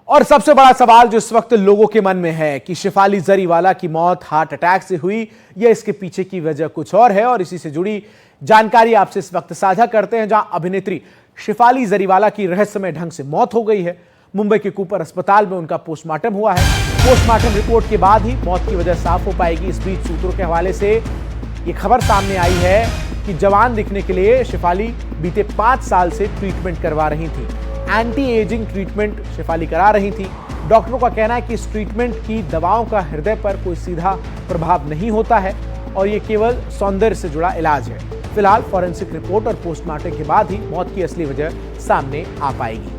और सबसे बड़ा सवाल जो इस वक्त लोगों के मन में है कि शेफाली जरीवाला की मौत हार्ट अटैक से हुई या इसके पीछे की वजह कुछ और है, और इसी से जुड़ी जानकारी आपसे इस वक्त साझा करते हैं, जहां अभिनेत्री शेफाली जरीवाला की रहस्यमय ढंग से मौत हो गई है। मुंबई के कूपर अस्पताल में उनका पोस्टमार्टम हुआ है। पोस्टमार्टम रिपोर्ट के बाद ही मौत की वजह साफ हो पाएगी। इस बीच सूत्रों के हवाले से यह खबर सामने आई है कि जवान दिखने के लिए शेफाली बीते 5 साल से ट्रीटमेंट करवा रही थी। एंटी एजिंग ट्रीटमेंट शेफाली करा रही थी। डॉक्टरों का कहना है कि इस ट्रीटमेंट की दवाओं का हृदय पर कोई सीधा प्रभाव नहीं होता है और यह केवल सौंदर्य से जुड़ा इलाज है। फिलहाल फॉरेंसिक रिपोर्ट और पोस्टमार्टम के बाद ही मौत की असली वजह सामने आ पाएगी।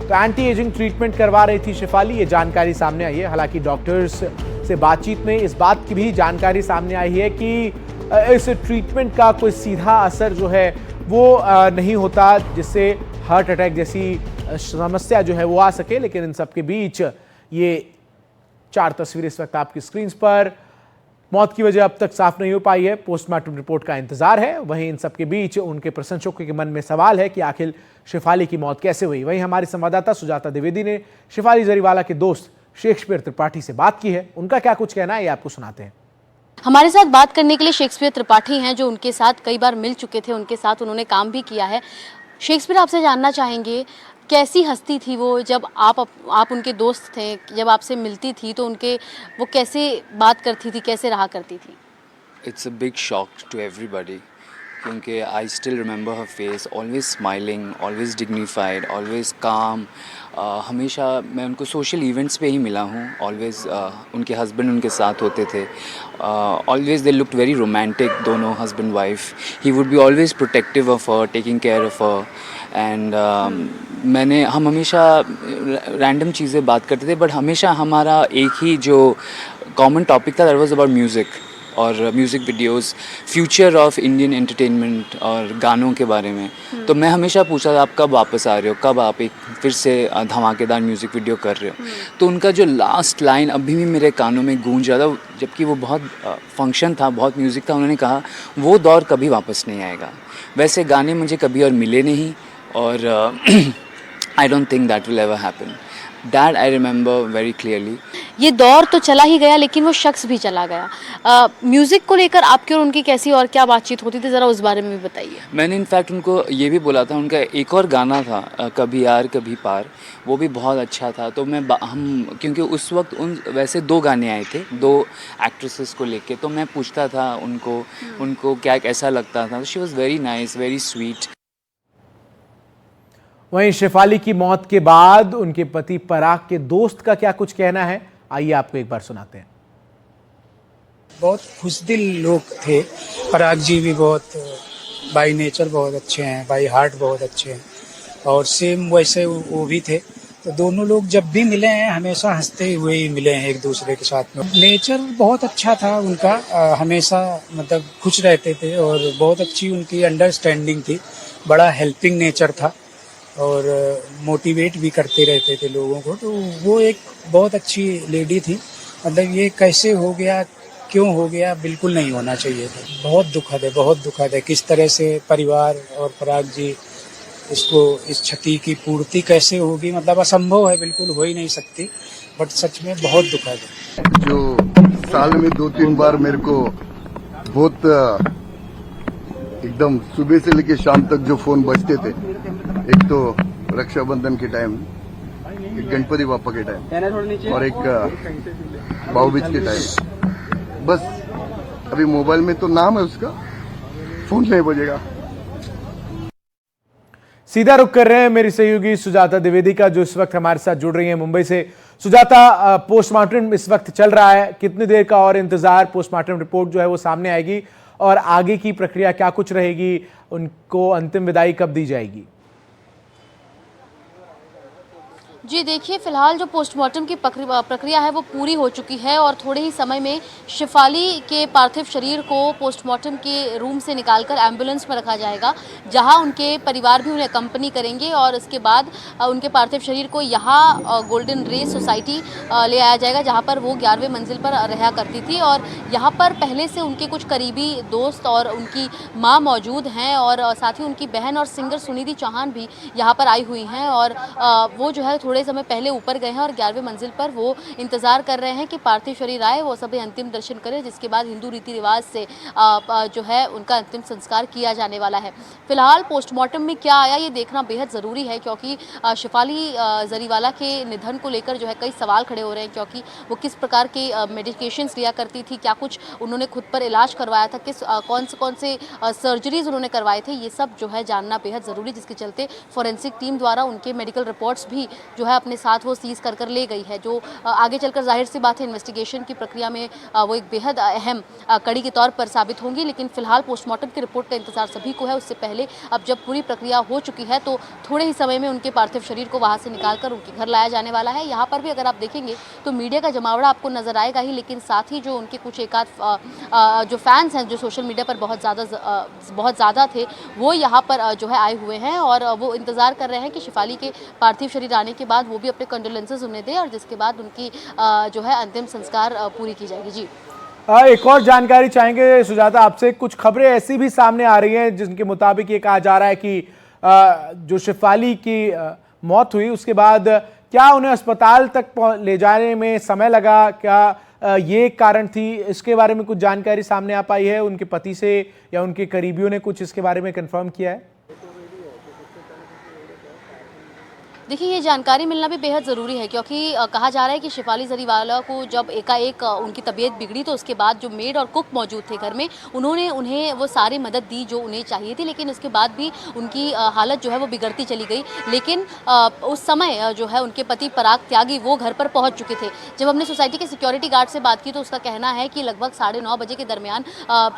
तो एंटी एजिंग ट्रीटमेंट करवा रही थी शेफाली, ये जानकारी सामने आई है। हालांकि डॉक्टर्स से बातचीत में इस बात की भी जानकारी सामने आई है कि इस ट्रीटमेंट का कोई सीधा असर जो है वो नहीं होता, जिससे हार्ट अटैक जैसी समस्या जो है वो आ सके। लेकिन इन सब के बीच ये 4 तस्वीरें इस वक्त आपकी स्क्रीन पर। मौत की वजह अब तक साफ नहीं हो पाई है, पोस्टमार्टम रिपोर्ट का इंतजार है। वहीं इन सब के बीच उनके प्रशंसकों के मन में सवाल है कि आखिर शेफाली की मौत कैसे हुई। वहीं हमारी संवाददाता सुजाता द्विवेदी ने शेफाली जरीवाला के दोस्त शेक्सपियर त्रिपाठी से बात की है। उनका क्या कुछ कहना है ये आपको सुनाते हैं। हमारे साथ बात करने के लिए शेक्सपियर त्रिपाठी हैं, जो उनके साथ कई बार मिल चुके थे, उनके साथ उन्होंने काम भी किया है। शेक्सपियर, आपसे जानना चाहेंगे कैसी हस्ती थी वो, जब आप उनके दोस्त थे, जब आपसे मिलती थी तो वो कैसे बात करती थी, कैसे रहा करती थी? It's a big shock to everybody, क्योंकि I still remember her face, always smiling, always dignified, always calm. हमेशा मैं उनको सोशल इवेंट्स पे ही मिला हूँ। ऑलवेज उनके हस्बैंड उनके साथ होते थे। Always they looked very romantic, दोनों husband wife. He would be always protective of her, taking care of her. And हम हमेशा रैंडम चीज़ें बात करते थे, बट हमेशा हमारा एक ही जो कॉमन टॉपिक था, दैट वाज अबाउट म्यूज़िक और music videos, future of Indian entertainment और गानों के बारे में। तो मैं हमेशा पूछा था, आप कब वापस आ रहे हो, कब आप एक फिर से धमाकेदार म्यूज़िक वीडियो कर रहे हो। तो उनका जो लास्ट लाइन अभी भी मेरे कानों में गूंज रहा था, जबकि वो बहुत फंक्शन था, बहुत म्यूज़िक था। उन्होंने कहा वो दौर कभी वापस नहीं आएगा। वैसे गाने मुझे कभी और मिले नहीं, और I don't think that will ever happen. That I remember very clearly. ये दौर तो चला ही गया, लेकिन वो शख्स भी चला गया। म्यूज़िक को लेकर आपकी और उनकी कैसी और क्या बातचीत होती थी, ज़रा उस बारे में भी बताइए। मैंने इनफैक्ट उनको ये भी बोला था, उनका एक और गाना था कभी यार कभी पार, वो भी बहुत अच्छा था। तो हम क्योंकि उस वक्त वैसे 2 गाने आए थे 2 एक्ट्रेसेस को लेके, तो मैं पूछता था उनको क्या कैसा लगता था। She was very nice, very sweet. वहीं शेफाली की मौत के बाद उनके पति पराग के दोस्त का क्या कुछ कहना है, आइए आपको एक बार सुनाते हैं। बहुत खुशदिल लोग थे। पराग जी भी बहुत बाय नेचर बहुत अच्छे हैं, बाय हार्ट बहुत अच्छे हैं, और सेम वैसे वो भी थे। तो दोनों लोग जब भी मिले हैं हमेशा हंसते हुए ही मिले हैं एक दूसरे के साथ में। नेचर बहुत अच्छा था उनका, हमेशा मतलब खुश रहते थे और बहुत अच्छी उनकी अंडरस्टैंडिंग थी। बड़ा हेल्पिंग नेचर था और मोटिवेट भी करते रहते थे लोगों को। तो वो एक बहुत अच्छी लेडी थी। मतलब ये कैसे हो गया, क्यों हो गया, बिल्कुल नहीं होना चाहिए था। बहुत दुखद है, बहुत दुखद है। किस तरह से परिवार और पराग जी इस क्षति की पूर्ति कैसे होगी, मतलब असंभव है, बिल्कुल हो ही नहीं सकती। बट सच में बहुत दुखद है। जो साल में 2-3 बार मेरे को बहुत एकदम सुबह से लेकर शाम तक जो फोन बजते थे, एक तो रक्षाबंधन के टाइम, एक गणपति बापा के टाइम और एक भाऊबीज के टाइम। बस अभी मोबाइल में तो नाम है उसका, फोन नहीं बजेगा। सीधा रुख कर रहे हैं मेरी सहयोगी सुजाता द्विवेदी का, जो इस वक्त हमारे साथ जुड़ रही है मुंबई से। सुजाता, पोस्टमार्टम इस वक्त चल रहा है, कितनी देर का और इंतजार, पोस्टमार्टम रिपोर्ट जो है वो सामने आएगी और आगे की प्रक्रिया क्या कुछ रहेगी, उनको अंतिम विदाई कब दी जाएगी? जी देखिए, फ़िलहाल जो पोस्टमार्टम की प्रक्रिया है वो पूरी हो चुकी है और थोड़े ही समय में शिफाली के पार्थिव शरीर को पोस्टमार्टम के रूम से निकालकर एम्बुलेंस में रखा जाएगा, जहां उनके परिवार भी उन्हें अकम्पनी करेंगे और इसके बाद उनके पार्थिव शरीर को यहाँ गोल्डन रेस सोसाइटी ले आया जाएगा, जहां पर वो 11वें मंजिल पर रहा करती थी। और यहाँ पर पहले से उनके कुछ करीबी दोस्त और उनकी माँ मौजूद हैं और साथ ही उनकी बहन और सिंगर सुनिधि चौहान भी यहाँ पर आई हुई हैं और वो जो है थोड़े समय पहले ऊपर गए हैं और 11वें मंजिल पर वो इंतजार कर रहे हैं कि पार्थिव शरीर आए, वो सभी अंतिम दर्शन करें, जिसके बाद हिंदू रीति रिवाज से जो है उनका अंतिम संस्कार किया जाने वाला है। फिलहाल पोस्टमार्टम में क्या आया ये देखना बेहद ज़रूरी है, क्योंकि शिफाली जरीवाला के निधन को लेकर जो है कई सवाल खड़े हो रहे हैं, क्योंकि वो किस प्रकार के मेडिकेशंस लिया करती थी, क्या कुछ उन्होंने खुद पर इलाज करवाया था, कौन से सर्जरीज उन्होंने करवाए थे, ये सब जो है जानना बेहद ज़रूरी, जिसके चलते फॉरेंसिक टीम द्वारा उनके मेडिकल रिपोर्ट्स भी जो है अपने साथ वो सीज कर ले गई है, जो आगे चलकर जाहिर सी बात है इन्वेस्टिगेशन की प्रक्रिया में वो एक बेहद अहम कड़ी के तौर पर साबित होंगी। लेकिन फिलहाल पोस्टमार्टम की रिपोर्ट का इंतजार सभी को है। उससे पहले अब जब पूरी प्रक्रिया हो चुकी है तो थोड़े ही समय में उनके पार्थिव शरीर को वहाँ से निकालकर उनके घर लाया जाने वाला है। यहाँ पर भी अगर आप देखेंगे तो मीडिया का जमावड़ा आपको नजर आएगा ही, लेकिन साथ ही जो उनके कुछ एकाध जो फैंस हैं जो सोशल मीडिया पर बहुत ज़्यादा थे, वो यहाँ पर जो है आए हुए हैं और वो इंतज़ार कर रहे हैं कि शिफाली के पार्थिव शरीर आने के बाद वो भी अपने कंडोलेंसेस उन्हें दें और जिसके बाद उनकी जो है अंतिम संस्कार पूरी की जाएगी। जी एक और जानकारी चाहेंगे सुजाता आपसे। कुछ खबरें ऐसी भी सामने आ रही हैं जिनके मुताबिक ये कहा जा रहा है कि जो शिफाली की मौत हुई उसके बाद क्या उन्हें अस्पताल तक ले जाने में समय लगा, क्या ये कारण थी, इसके बारे में कुछ जानकारी सामने आ पाई है उनके पति से या उनके करीबियों ने कुछ इसके बारे में कंफर्म किया है? देखिए, ये जानकारी मिलना भी बेहद ज़रूरी है, क्योंकि कहा जा रहा है कि शिफाली जरीवाला को जब एकाएक उनकी तबीयत बिगड़ी तो उसके बाद जो मेड और कुक मौजूद थे घर में, उन्होंने उन्हें वो सारी मदद दी जो उन्हें चाहिए थी, लेकिन उसके बाद भी उनकी हालत जो है वो बिगड़ती चली गई। लेकिन उस समय जो है उनके पति पराग त्यागी वो घर पर पहुँच चुके थे। जब हमने सोसाइटी के सिक्योरिटी गार्ड से बात की तो उसका कहना है कि लगभग 9:30 बजे के दरमियान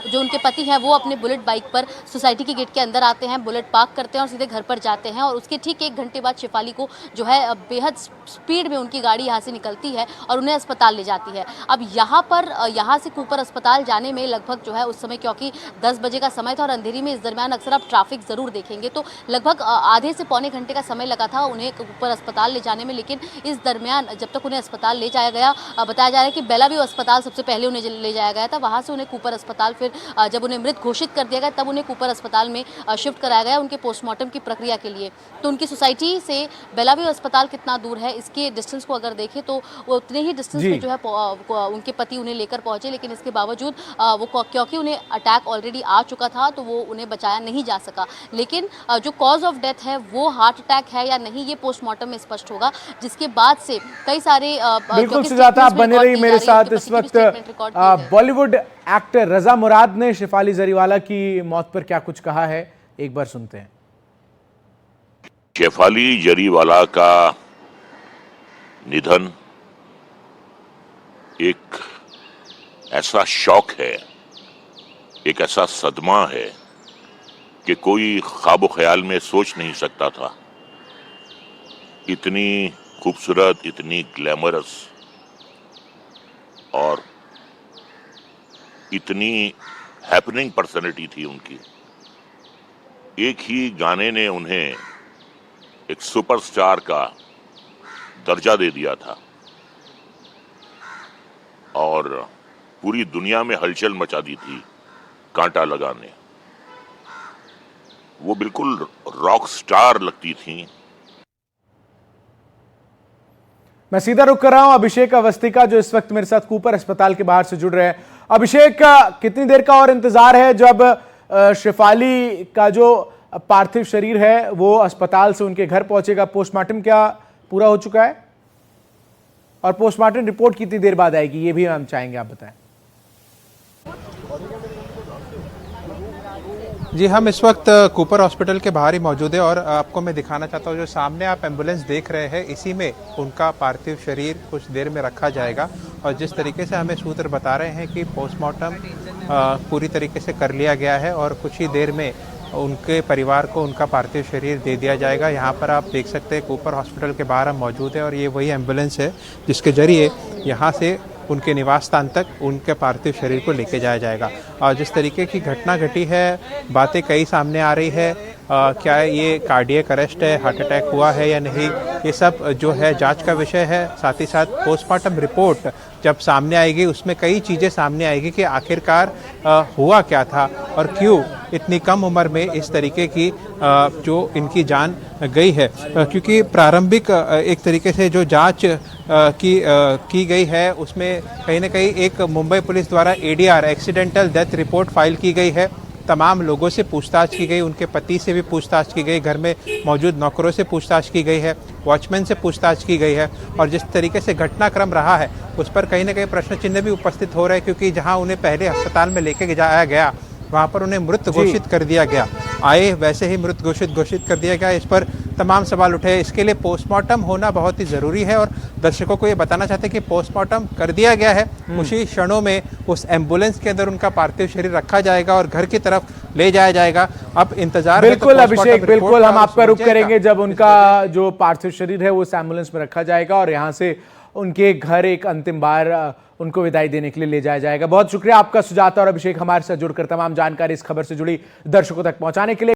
जो उनके पति हैं वो अपने बुलेट बाइक पर सोसाइटी के गेट के अंदर आते हैं, बुलेट पार्क करते हैं और सीधे घर पर जाते हैं और उसके ठीक 1 घंटे बाद शिफाली को जो है बेहद स्पीड में उनकी गाड़ी यहाँ से निकलती है और उन्हें अस्पताल ले जाती है। अब यहाँ से कूपर अस्पताल जाने में लगभग जो है उस समय, क्योंकि 10 बजे का समय था और अंधेरी में इस दरमियान अक्सर आप ट्रैफिक ज़रूर देखेंगे, तो लगभग आधे से पौने घंटे का समय लगा था उन्हें कूपर अस्पताल ले जाने में। लेकिन इस दरमियान जब तक उन्हें अस्पताल ले जाया गया, बताया जा रहा है कि बेलाव्यू अस्पताल सबसे पहले उन्हें ले जाया गया था, वहाँ से उन्हें कूपर अस्पताल, फिर जब उन्हें मृत घोषित कर दिया गया तब उन्हें कूपर अस्पताल में शिफ्ट कराया गया उनके पोस्टमार्टम की प्रक्रिया के लिए। तो उनकी सोसाइटी से बेलाव्यू अस्पताल कितना दूर है, इसके डिस्टेंस को अगर देखें तो वो उतने ही डिस्टेंस पे जो है उनके पति उन्हें लेकर पहुंचे, लेकिन इसके बावजूद वो क्योंकि उन्हें अटैक ऑलरेडी आ चुका था तो वो उन्हें बचाया नहीं जा सका। लेकिन जो कॉज ऑफ डेथ है वो हार्ट अटैक है या नहीं ये पोस्टमार्टम में स्पष्ट होगा, जिसके बाद से कई सारे बिल्कुल सुजाता आप बने रही मेरे साथ। इस वक्त बॉलीवुड एक्टर रजा मुराद ने शिफाली जरीवाला की मौत पर क्या कुछ कहा है, एक बार सुनते हैं। शिफाली जरीवाला का निधन एक ऐसा शौक है, एक ऐसा सदमा है कि कोई ख्वाब ख्याल में सोच नहीं सकता था। इतनी खूबसूरत, इतनी ग्लैमरस और इतनी हैपनिंग पर्सनैलिटी थी उनकी। एक ही गाने ने उन्हें एक सुपरस्टार का दर्जा दे दिया था और पूरी दुनिया में हलचल मचा दी थी कांटा लगाने। वो बिल्कुल रॉक स्टार लगती थी। मैं सीधा रुक कर रहा हूं अभिषेक अवस्थी का, जो इस वक्त मेरे साथ कूपर अस्पताल के बाहर से जुड़ रहे हैं। अभिषेक, कितनी देर का और इंतजार है जब शिफाली का जो पार्थिव शरीर है वो अस्पताल से उनके घर पहुंचेगा? पोस्टमार्टम क्या पूरा हो चुका है और पोस्टमार्टम रिपोर्ट कितनी देर बाद आएगी ये भी हम चाहेंगे आप बताएं। जी, हम इस वक्त कूपर हॉस्पिटल के बाहर ही मौजूद है और आपको मैं दिखाना चाहता हूँ जो सामने आप एम्बुलेंस देख रहे हैं, इसी में उनका पार्थिव शरीर कुछ देर में रखा जाएगा। और जिस तरीके से हमें सूत्र बता रहे हैं कि पोस्टमार्टम पूरी तरीके से कर लिया गया है और कुछ ही देर में उनके परिवार को उनका पार्थिव शरीर दे दिया जाएगा। यहाँ पर आप देख सकते हैं कूपर हॉस्पिटल के बाहर हम मौजूद हैं और ये वही एम्बुलेंस है जिसके जरिए यहाँ से उनके निवास स्थान तक उनके पार्थिव शरीर को लेके जाया जाएगा। और जिस तरीके की घटना घटी है, बातें कई सामने आ रही है, क्या ये कार्डियक अरेस्ट है, हार्ट अटैक हुआ है या नहीं, ये सब जो है जांच का विषय है। साथ ही साथ पोस्टमार्टम रिपोर्ट जब सामने आएगी उसमें कई चीज़ें सामने आएगी कि आखिरकार हुआ क्या था और क्यों इतनी कम उम्र में इस तरीके की जो इनकी जान गई है। क्योंकि प्रारंभिक एक तरीके से जो जांच की गई है उसमें कहीं ना कहीं एक मुंबई पुलिस द्वारा ADR accidental death report file की गई है। तमाम लोगों से पूछताछ की गई, उनके पति से भी पूछताछ की गई, घर में मौजूद नौकरों से पूछताछ की गई है, वॉचमैन से पूछताछ की गई है। और जिस तरीके से घटनाक्रम रहा है उस पर कहीं ना कहीं प्रश्न चिन्ह भी उपस्थित हो रहे हैं, क्योंकि जहां उन्हें पहले अस्पताल में लेके जाया गया वहां पर उन्हें मृत घोषित कर दिया गया, आए वैसे ही मृत घोषित कर दिया गया। इस पर तमाम सवाल उठे। इसके लिए पोस्टमार्टम होना बहुत ही ज़रूरी है और दर्शकों को ये बताना चाहते हैं कि पोस्टमार्टम कर दिया गया है। उसी क्षणों में उस एम्बुलेंस के अंदर उनका पार्थिव शरीर रखा जाएगा और घर की तरफ ले जाया जाएगा। अब इंतजार है। बिल्कुल अभिषेक, बिल्कुल हम आपका रुख करेंगे जब उनका जो पार्थिव शरीर है वो उस एम्बुलेंस में रखा जाएगा और यहाँ से उनके घर एक अंतिम बार उनको विदाई देने के लिए ले जाया जाएगा। बहुत शुक्रिया आपका सुजाता और अभिषेक हमारे साथ जुड़कर तमाम जानकारी इस खबर से जुड़ी दर्शकों तक पहुंचाने के लिए।